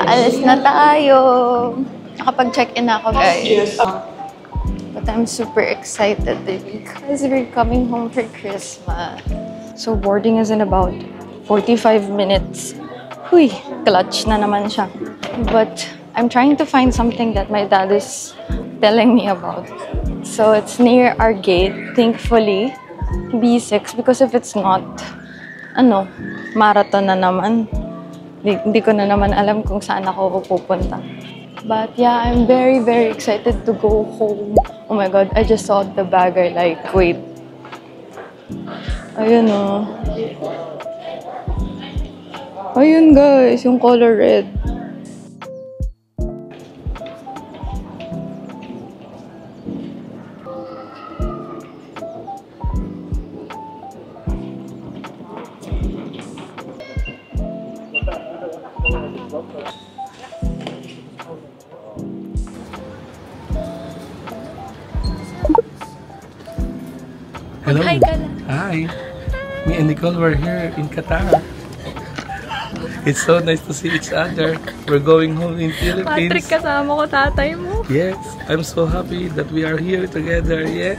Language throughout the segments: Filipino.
Aalis na tayo. Nakapag-check-in na ako, guys. But I'm super excited because we're coming home for Christmas. So boarding is in about 45 minutes. Huy, clutch na naman siya. But I'm trying to find something that my dad is telling me about. So it's near our gate, thankfully, B6, because if it's not, marathon na naman. Hindi ko na naman alam kung saan ako pupunta. But yeah, I'm very, very excited to go home. Oh my God, I just saw the bagger, like, wait. Ayun o. Ayun guys, yung color red. Hello. Hi. Me and Nicole were here in Qatar. It's so nice to see each other. We're going home in Philippines. Patrick, kasama ko tatay mo. Yes, I'm so happy that we are here together. Yeah.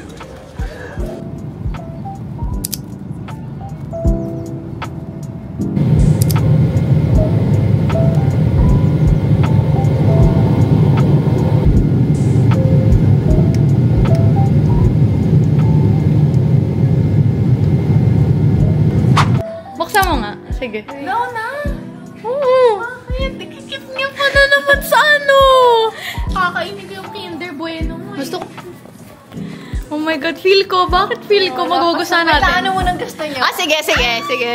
Buksan mo nga. Sige. No na! Oo. Bakit? Ikikip niya pa na naman sa ano! Kakainin ko yung Kinder Bueno mo. Gusto ko. Oh my God, feel ko. Bakit feel ko? Magugustuhan natin. Ano mo ng gusto niyo? Sige,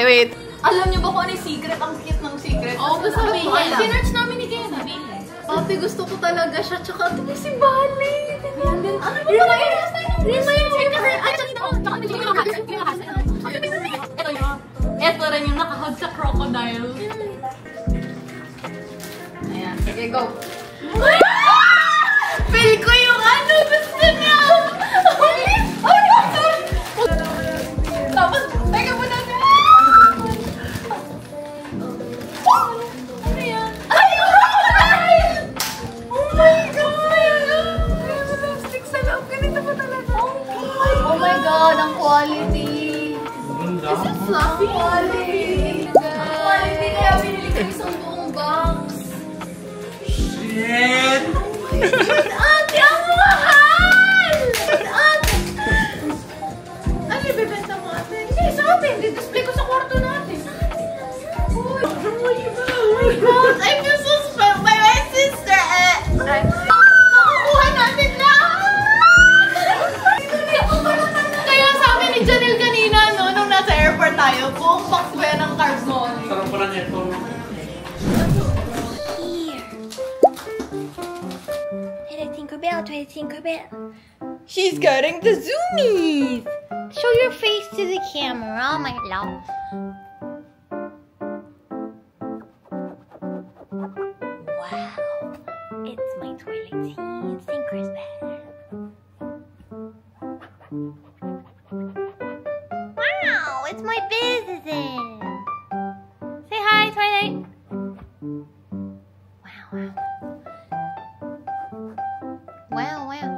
wait. Alam niyo ba kung ano yung secret? Ang cute ng secret. Oo, gusto sabihin. Sinerch namin ni Kena. Ate, gusto ko talaga siya. Tsaka ito si Bali. Yan din. Ano ba pala yun? Rima yung secret. At tsaka ito yung ito rin yung nakahag sa crocodile. Ayan. Sige, go. Feel ko yung ano gusto niya. Tapos, teka mo natin. Ano yan? Ay, crocodile! Oh my God! Plastic sa loob. Ganito pa talaga. Oh my God, ang quality. Is it fluffy? Quality. Quality, kaya binili ko isang buong box. Shit! Ate, ang mahal! Ate! Ano yung bibenta mo, ate? Hindi, sa atin. Di-display ko sa kwarto natin. Oh my God! I feel so special by my sister. Nakukuha natin na! Kaya sabi ni Janelle kanina, no, nung nasa airport tayo, buong box ba yan ng carbs mo? Sarap pala niya ito. Try to Tinkerbell. She's getting the zoomies. Show your face to the camera, my love. Wow, it's my toilet seat, Tinkerbell. Wow, it's my business. Say hi, Twilight. Wow, wow. Wow, wow.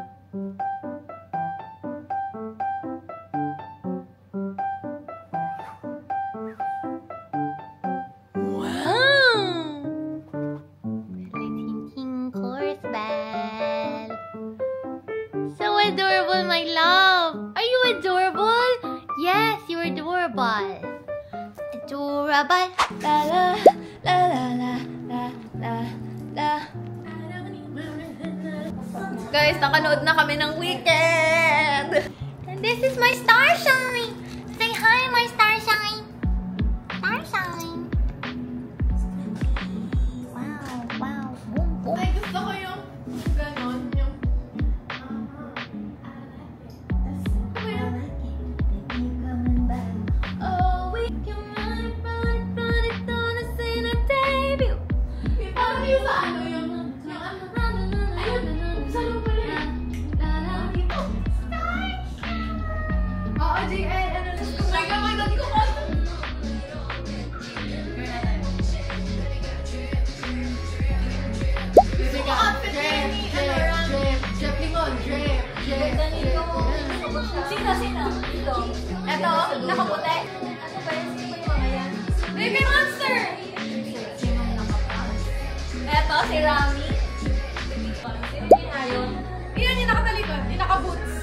Wow! Thinking course bell. So adorable, my love. Are you adorable? Yes, you're adorable. Adorable. La la la la la la la la. Guys, nakanood na kami ng Weekend! And this is my Starshine! Say hi, my Starshine! Starshine! Wow, wow. Boom, boom. Ay, gusto ko yung ganon, yung... Oh, we can run it, gonna sing a debut. Parang yung sa ano, yung ano, ayun, sa ano pala yun? Sino? Dito. Eto, nakaputi. Ano ba yan? Sino ba yung mga yan? Baby Monster! Eto, si Rami. Sino yun ayon? Yan yung nakatalikod, yung naka-boots.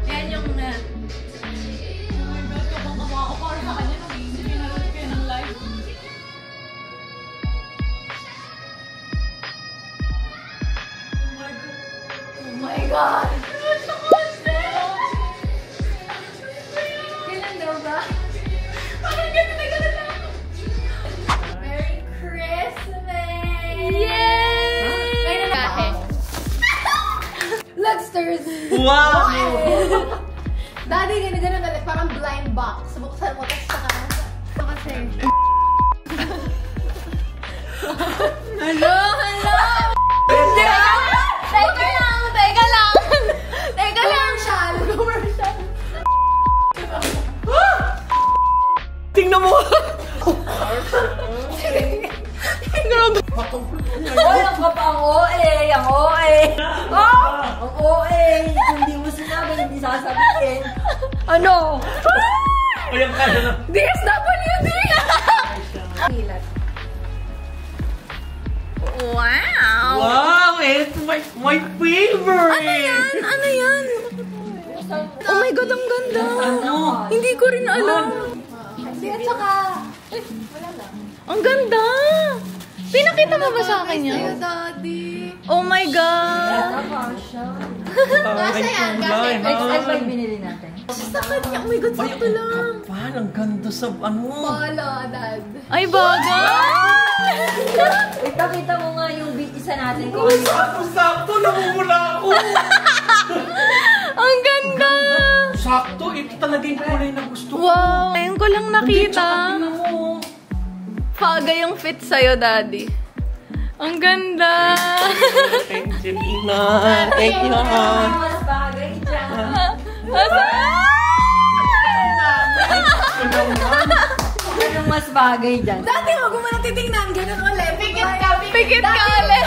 Yan yung oh my God, kabang-kaba ako para sa kanya nung hindi pinanood kayo ng live. Oh my God! Kailan daw ba? Parang ganun lang. Merry Christmas! Yay! Lugsters! Wow! Daddy, ganun ulit. Parang blind box. Buksan mo, tapos saka. Kasi. Hello! Teka lang! Commercial! Tingnan mo! Oy, ang kapa ang OA! Ang OA! Ang OA! Kung di mo sinabi, hindi sasabihin. Ano? Ayan ka na. DSWD! Wow! Wow! It's my favorite! Ano yan? Oh my God, ang ganda! Ano? Hindi ko rin alam. At saka... Ang ganda! Pinakita mo ba sa akin yan? Daddy. Oh my God! Kasi yan, kasi. XL ba yung binili natin? Sa kanya, oh my God, sakto lang. Kapal, ang ganda sa ano. Wala, Dad. Ay, bagay! Kita mo nga yung isa natin kung ano. Sakto, namumula ako. Ang ganda! Sakto, ito talaga yung kulay na gusto ko. Wow! Ngayon ko lang nakita. Tingnan mo. Bagay yung fit sa'yo, Daddy. Ang ganda! Thank you, Ina. Thank you. Mas bagay dyan. Anong mas bagay dyan? Dati, huwag mo na titingnan. Ganun ulit. Pikit ka, Pikit ka ulit!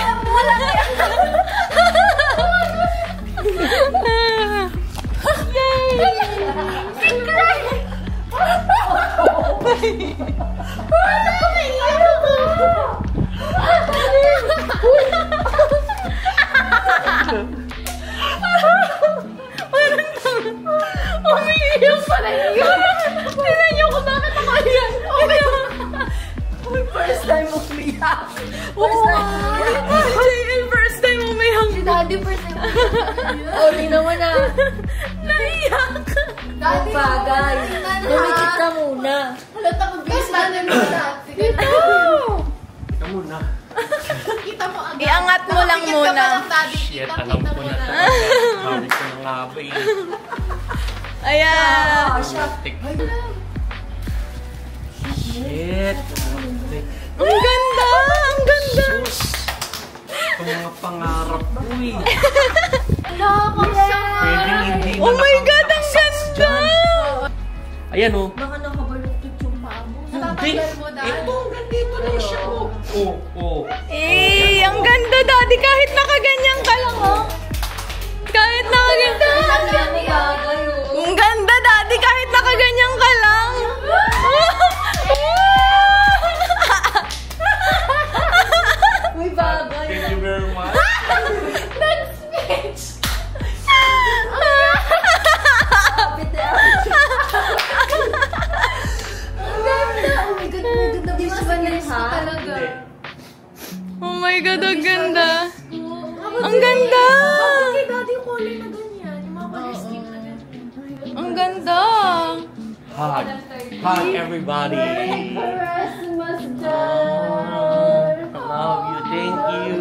Umiiyak pala yun. Tignan niyo kung bakit ako yan. First time umiyak. First time umiyak. JL, first time umiyak. Si Daddy, first time. Oli naman na. Naiyak. Daddy, Bagay. Lumikit ka muna. halata ko bilis na naman dati. Ika muna. Kita mo agad. Iangat mo lang Nakapikit ka muna. pa lang, Daddy. Shit, Kita alam mo ko na na. talaga. Hawig ko ng nga ba eh. Ayan. Shit. Ang ganda! Ang ganda! Ito mga pangarap ko eh. Nakakasya. Pwedeng hindi na Oh my God! Ang nakakasaks ganda! dyan. Ayan oh. Baka nakabaluktot yung paa mo. Hindi. Natatanggal mo, Daddy. Ito, gandito lang siya oh. Oh. Eh, ang ganda, Daddy. Kahit nakaganyan ka lang, oh. Kahit nakaganyan. Ang bagay, oh. Ang ganda, Daddy. Kahit nakaganyan ka lang. Uy, bagay. Thank you very much. Kapit na. Oh my God, maganda. Di ba ganyan, ha? Talaga. Oh my God, ang ganda. Ang ganda! Bakit kay Daddy yung kulay na ganyan? Yung mga palisting na ganyan. Ang ganda. Hug. Hug everybody. Christmas, I love you. Thank you.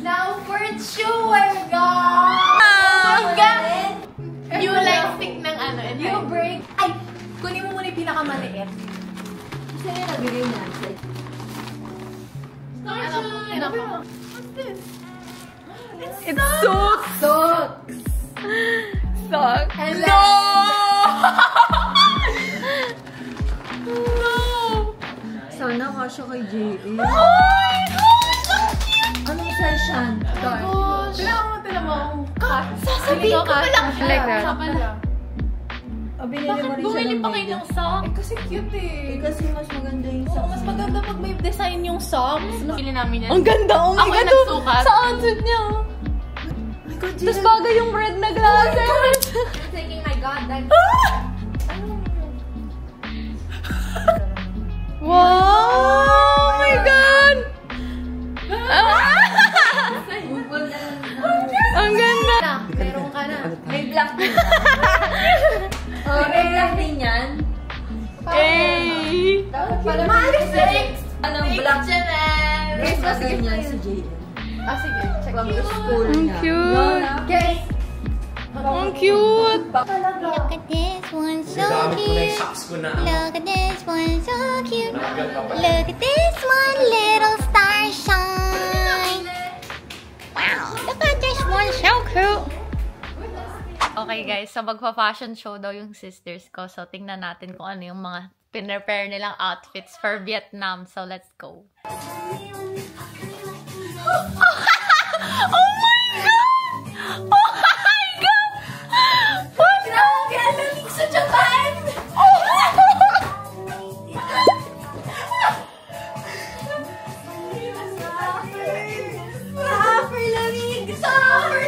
Now for sure, guys! You like stick ng ano, and you break. Ay! Kunin mo muna yung pinakamaliit. Kasi yung nabigay natin. Ano ko? What's this? It's so Socks! sucks. Hello! No! Sana kasya kay J.A. Oh my God! Anong session? Gosh! Tila mo. mo, sasabihin ko pa lang. Like that. Bakit bumili pa kayo ng socks? Eh, kasi cute eh. Kasi mas maganda yung Oo, mas maganda pag may design yung socks. Pili namin yan. Ang ganda! Oh my Ako God! yung nagsukat. Sa outfit niya! Tapos bagay yung red na glasses! You're taking my god, that... Wow! Oh my God! Ang ganda! Meron ka na. May black din. Oh, may black din yan. Hey! Pala maalis na Anong black? Janelle! Yes, kasi ganyan si JM. Ah, sige. Check From it. the school Ang niya. cute! Guys! Ang cute! Look at this one, so cute. Look at this one, so cute. Look at this one, little star shine. Wow, look at this one, so cute. Okay guys, so magpa-fashion show daw yung sisters ko. So tingnan natin kung ano yung mga pinrepare nilang outfits for Vietnam. So let's go. Oh my God! Oh my God! What? Galing sa Japan!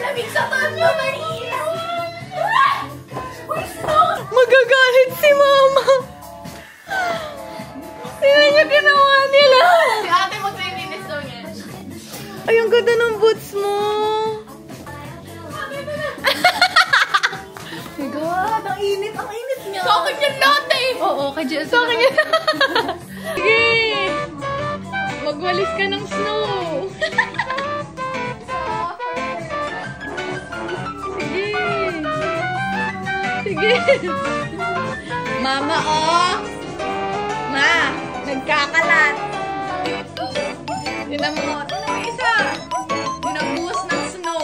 Lamig sa Tonyo, Maria! Magagalit si Mama! Tingnan niyo ginawa nila! Si ate mo training daw niya. Ay, ang ganda ng boots mo! My God, ang init niya. Sa akin yan lahat eh! Oo, kay Jill. Sa akin yan. Sige! Magwalis ka ng snow! Sige! Sige! Mama, oh! Ma! Nagkakalat! Tinan mo! Tinan mo isa! Dinabuhos ng snow!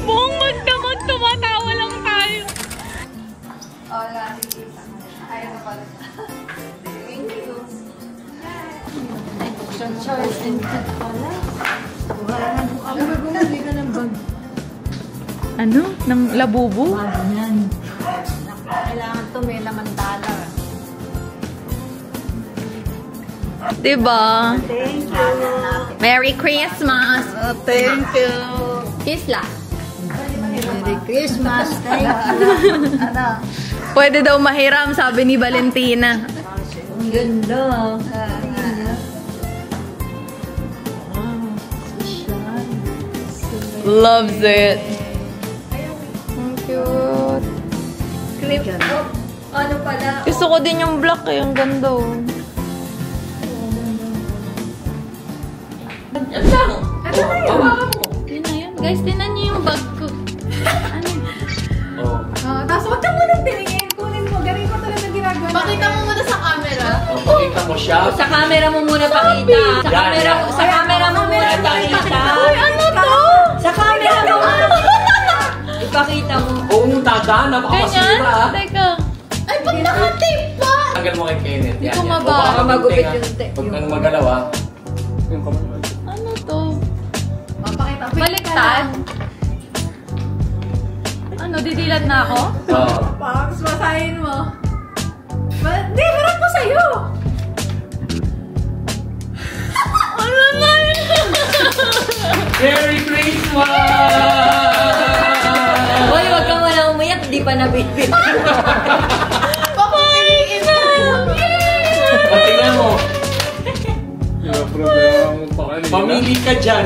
Buong magdamag, tumatawa lang tayo. Hola, ayaw na pala. Thank you. Extra choice and pala. Bumili ka ng bag. Ano? Ng labubu? Yan. Kailangan to may lamandala. Diba? Thank you. Merry Christmas! Thank you. Kiss lang. Merry Christmas. Thank you. Ano? Pwede daw mahiram, sabi ni Valentina. Ang ganda. Loves it. Ang cute. Clip. Oh, ano pala? Gusto ko din yung black eh. Ang ganda oh. Yun na yun. Guys, tinan niyo yung bag ko. Tapos wag ka muna tingin. Kunin mo. Galing ko talaga ginagawa. Pakita mo muna sa camera. Pakita mo siya. Sa camera mo muna pakita. Sa camera mo muna pakita. Uy, ano to? Sa camera mo muna ipakita mo. Oo, tanda. Ganyan? Napakasira. Teka. Ay, pag nakatip pa! Tagal mo kay Kenneth. Hindi ko Yan, yan. mababa. O, baka Magupit magupit yung Huwag kang magalaw, ha? Yung kamay. Ano to? Pakita. Balik Baliktad? Ano, didilat na ako? Oo. Paps, basahin mo. Hindi, harap ko sa'yo. Ano na yun? Merry Christmas! Hoy, wag kang walang umiyak. Di pa nabibig. Papapiliin na! Tingnan mo. Pamili ka dyan.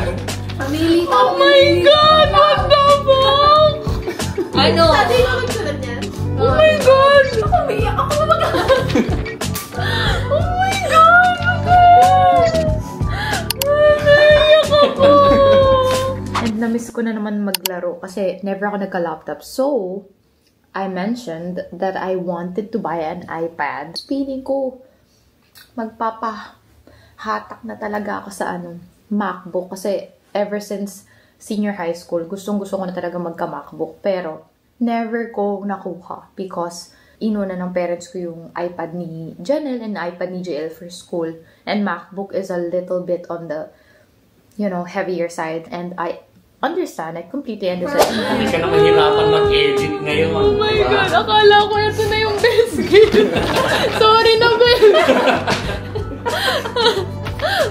Pamili ka. Oh my God! What the fuck? Ano? Sabi ko nagsulat niyan. Oh my God! Ako umiiyak. Ako na mag- Oh my God! Naiyak ako! And na-miss ko na naman maglaro kasi never ako nagka-laptop. So, I mentioned that I wanted to buy an iPad. Feeling ko, magpapahatak na talaga ako sa MacBook. Kasi ever since senior high school, gustong-gusto ko na talaga magka-MacBook. Pero, never ko nakuha because inuna ng parents ko yung iPad ni Janelle and iPad ni JL for school. And MacBook is a little bit on the, heavier side. And I understand. I completely understand. Hindi ka na mahirapan mag-edit ngayon. Oh my God! Akala ko ito na yung best gift. Sorry na, Bel.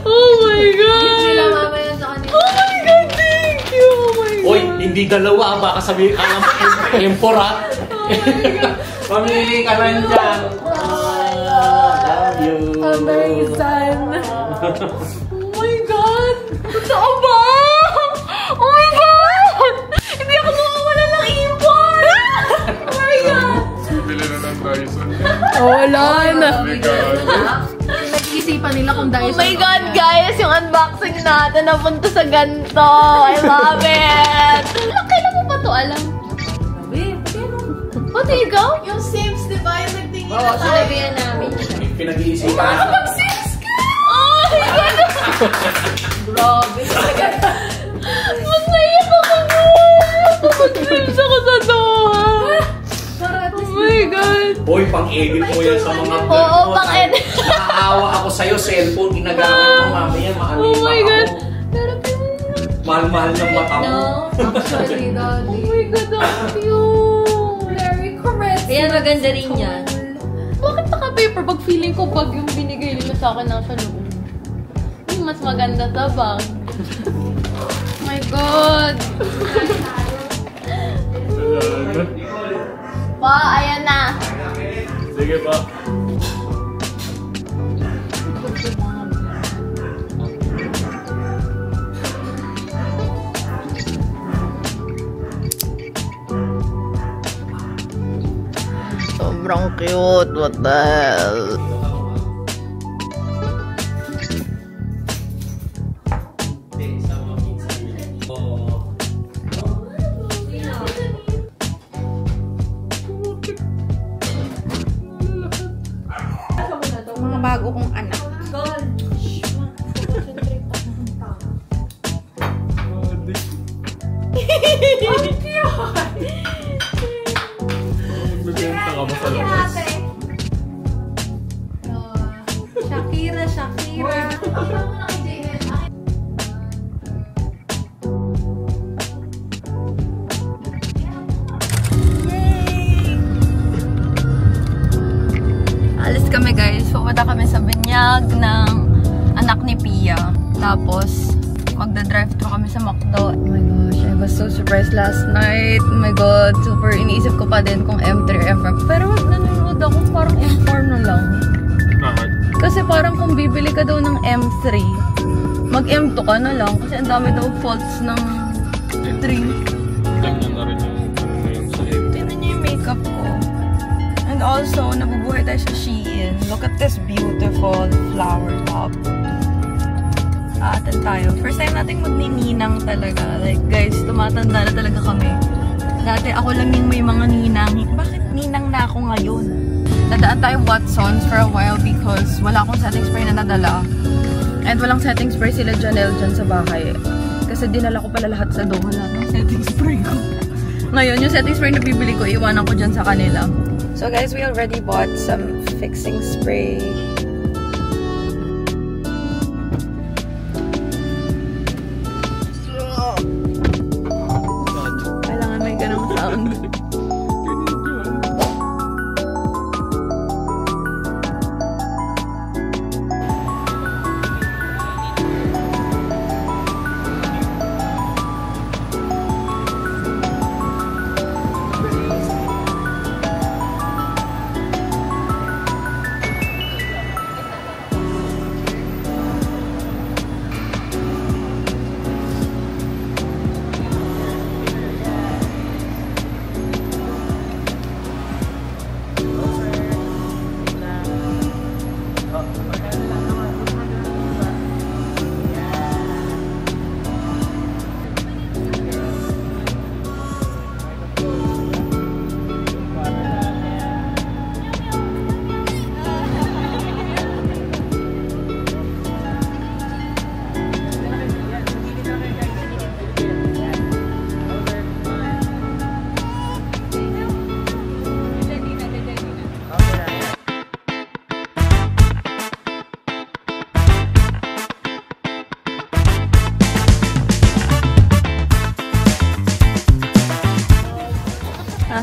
Oh my God! Sila mama yan sa kanila. Oh my God! Thank you! Oh my God! Oy, hindi dalawa. Baka sabihin ka ng tempora. Pamili ka lang dyan. Love you. Amazing. Oh my God! Totoo ba? Oh my God! Hindi ako mawawala ng ipon! Oh my God! Bili na ng Dyson. Wala na. Nag-iisipan nila kung dahil Oh my God, guys! Yung unboxing natin napunta sa ganito. I love it! Kailan mo pa to alam? Pati ikaw? yung Sims, di ba? Yung nagtingin Oo, na tayo. sinabihan namin siya. Pinag-iisipan. Sims ka! Oh my God! Grabe. Mas naiyak ako mo! Mag-films ako sa Doha! Oh my God! Hoy, pang-edit mo yan sa mga vlog Oo, mo. pang-edit. Nakaawa ako sa'yo, cellphone. Ginagamit mo mamaya. Oh my God! Ako. Pero Mahal-mahal ng mata mo. Actually, Daddy. oh my God, ang cute! Very correct. Kaya maganda rin yan. Bakit naka-paper bag? Feeling ko bag yung binigay nila sa akin nasa loob. Mas maganda sa bag. Oh my God! Pa, ayan na! Sige pa. Sobrang cute. What the hell? Mga bago kong anak. Magbibenta ka ba sa labas? Shakira, Shakira. Alis kami guys. Pupunta kami sa binyag ng anak ni Pia. Tapos, magda-drive-thru kami sa McDo. Oh my gosh, I was so surprised last night. Oh my God, super iniisip ko pa din kung M3 or M4. Pero wag nanonood ako, parang M4 na lang. Bakit? Kasi parang kung bibili ka daw ng M3, mag M2 ka na lang. Kasi ang dami daw faults ng 3. Alam niyo na rin yung sa M. Tignan niyo yung makeup ko. And also, nabubuhay tayo sa Shein. Look at this beautiful flower top. Aatin tayo. First time natin magnininang talaga. Like, guys, tumatanda na talaga kami. Dati ako lang yung may mga ninang. Bakit ninang na ako ngayon? Dadaan tayo Watsons for a while because wala akong setting spray na nadala. And walang setting spray sila Janelle dyan sa bahay. Kasi dinala ko pala lahat sa Doha. Wala ng setting spray ko. Ngayon, yung setting spray na bibili ko, iwanan ko dyan sa kanila. So guys, we already bought some fixing spray.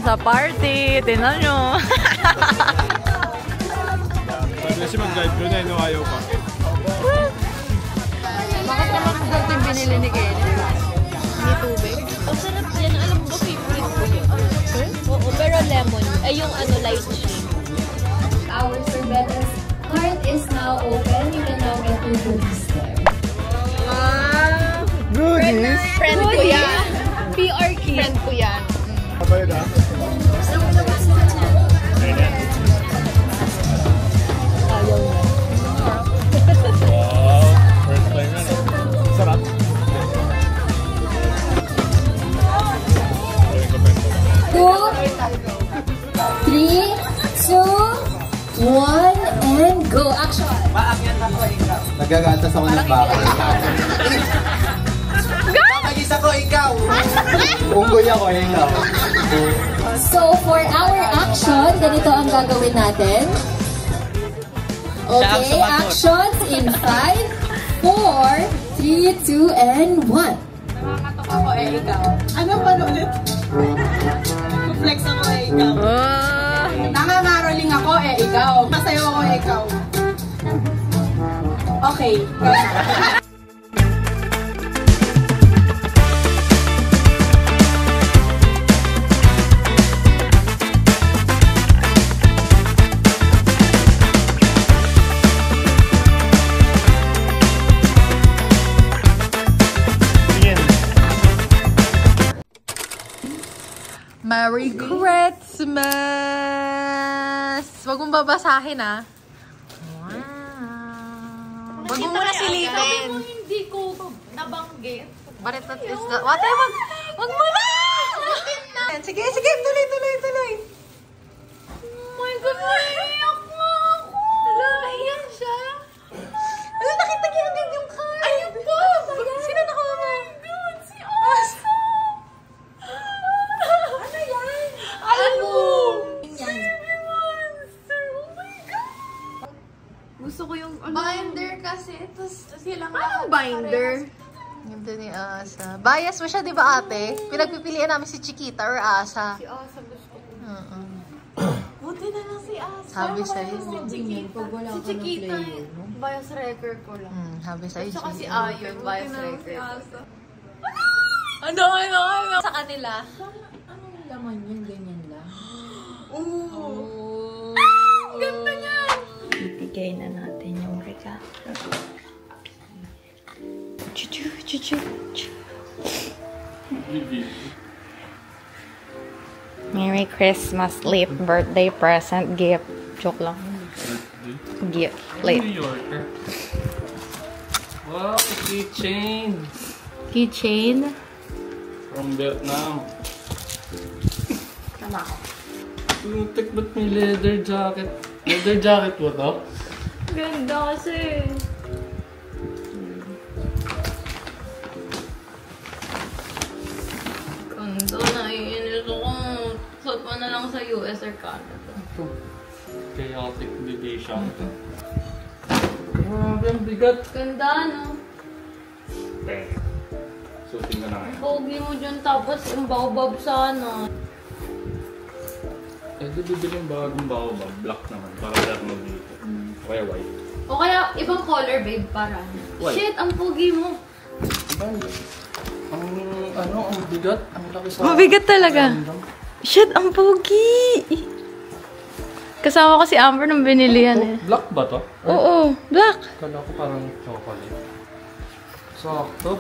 sa party. Tingnan nyo. Kasi mag-drive ko na, ayaw pa. Bakit naman ang dating binili ni Kelly? Hindi tubig? Ang sarap yan. Alam mo ba, favorite ko yun? Oo, pero lemon. Ay, yung ano, light shade. Our Sorbetes cart is now open. You can now get your goodies there. Wow! Goodies! Friend ko yan. PR key. Friend ko yan. Kapay na? Wow! First time na. Sarap. Two, 3, 2, 1, and go! Action! Nagagatas ako ng baka. Kapag-isa ko, ikaw! Unggoy ako, ikaw. So, for our action, ganito ang gagawin natin. Okay, actions in 5, 4, 3, 2, and 1. Nakakatok ako ikaw. Ano pa ulit? Flex ako ikaw. Nangangaroling ako ikaw. Masayaw ako ikaw. Okay, go. Merry Christmas! Wag mong babasahin, ah. Wow. Wag mo muna silipin. Sabi mo hindi ko nabanggit. But that is the... What? Wag mo na! Sige, tuloy. Oh my God, naiiyak mo ako. Naiiyak siya. Ano, nakita niyo yung card? Ayun po. Sino nakuha mo? Si Asa. Ano yan? Album. Oh my God. Gusto ko yung binder kasi. Tapos silang Anong binder? Ganda ni Asa. Bias mo siya, di ba, ate? Pinagpipilian namin si Chiquita or Asa. Si Asa gusto ko. Buti na lang si Asa. Sabi sa'yo. Si Chiquita, bias record ko lang. Sabi sa'yo, Tsaka si Chiquita. Ayon, bias record. Ano? Sa kanila. Anong laman yun? Ganyan lang. Ganda niyan! Ibigay na natin yung regalo. Merry Christmas, late birthday present, gift. Joke lang. Gift, late. New Yorker. Wow, keychain. Keychain. From Vietnam. Tama ako. Lutek, ba't may leather jacket? Leather jacket mo to? Ganda kasi. Ganda, naiinis ako. Suot mo na lang sa US or Canada. Chaotic division. Grabe, ang bigat. Ganda, no? Suotin ka na ngayon. Pogi mo dyan, tapos yung baobab sana. Eh, di bibili yung bagong baobab. Black naman. Para lahat mo dito. Kaya white. O kaya, ibang color, babe, para. White. Shit, ang pogi mo. Ang bigat. Ang laki sa... Mabigat talaga. Shit, ang pogi! Kasama ko si Amber nung binili yan eh. Black ba to? Oo, black. Kala ko parang chocolate. Sakto.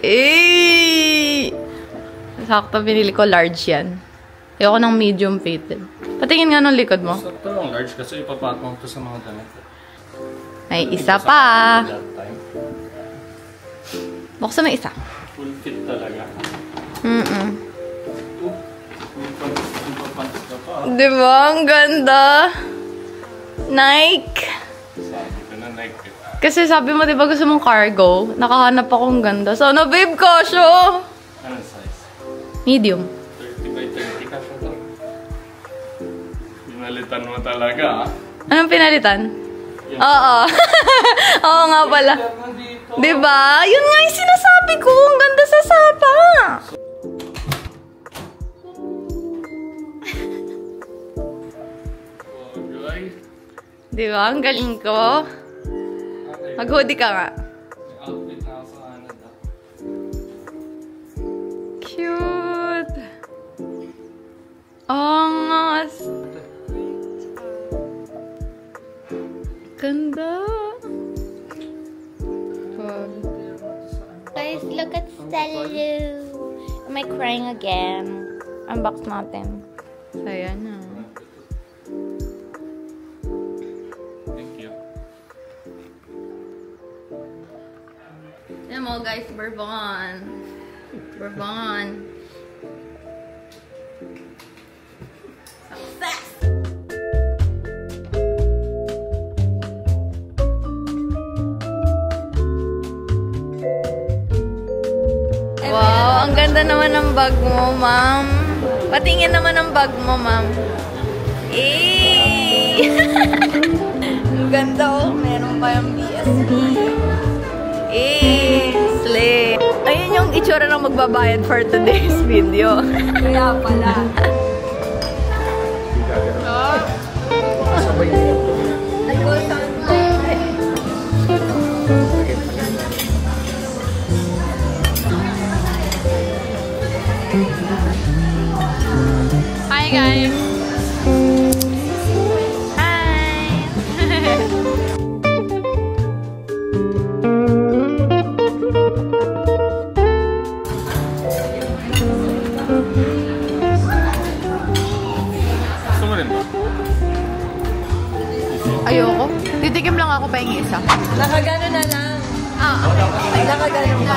Eh! Sakto, binili ko large yan. Ayoko ng medium fitted. Patingin nga ng likod mo. Sakto lang large kasi ipapatong to sa mga damit. May isa pa. That time. Buksan mo isa. Full fit talaga. Pants ka pa. Diba? Ang ganda. Nike. Sabi ko na Nike. Kasi sabi mo, diba gusto mong cargo? Nakahanap akong ganda. Sana, babe, kasyo! Anong size? Medium. 30 by 30 ka siya to. Pinalitan mo talaga ah. Anong pinalitan? Oo. Oo nga pala. Diba? Yun nga yung sinasabi ko. Ang ganda sa sapa. Di ba? Ang galing ko. Mag-hoodie ka nga. Cute! Angas! Ganda! Guys, look at Salu. Am I crying again? Unbox natin. Saya na. Thank you. Yan mo guys, Bourbon. Bourbon. Success! Wow, ang ganda naman ng bag mo, ma'am. Patingin naman ang bag mo, ma'am. Eh! Ang ganda, oh. Meron pa yung BSB. Eh! Slay! Ayun yung itsura ng magbabayad for today's video. Kaya pala. Hi guys! Gusto mo rin ba? Ayoko. Titikim lang ako pa yung isa. Nakagano na lang. Ay, Nakagano na.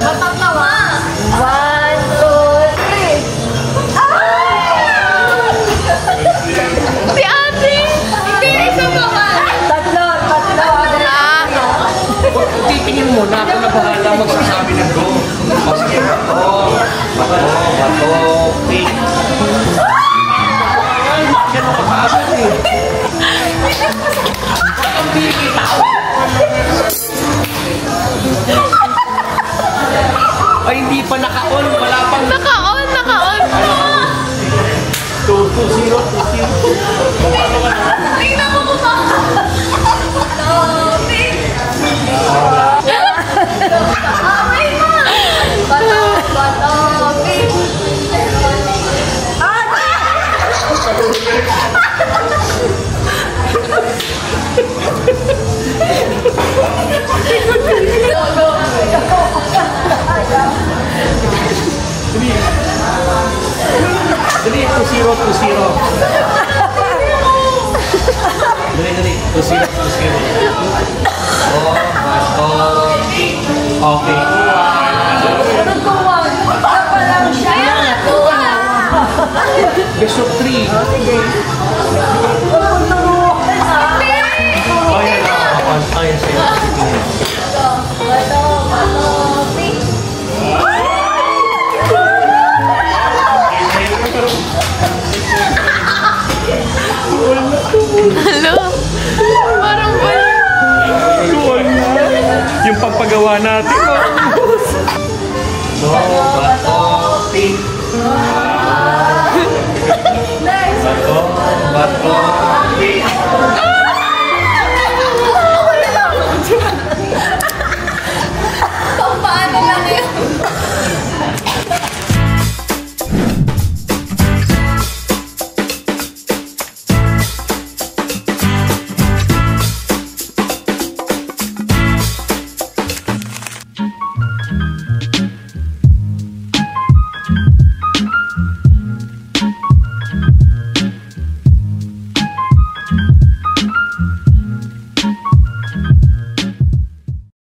Mapaglawa! 1, 2, 3. Si ate! Hindi, isa pa ka! Tatlo. Titingin mo na ako na bahala magsasabi ng go. Sige, bato, pink. Gano'n ka paasal eh. Ang bibitaw. Ay, hindi pa naka-on. Wala pang... Naka-on! Naka-on! 2-0. Tingnan mo ko ba? Dali, 2-0. Dali. 2-0. Oh, bato. Okay. Best of 3. Ayan sa'yo. Hello? Parang wala. Yung pagpagawa natin.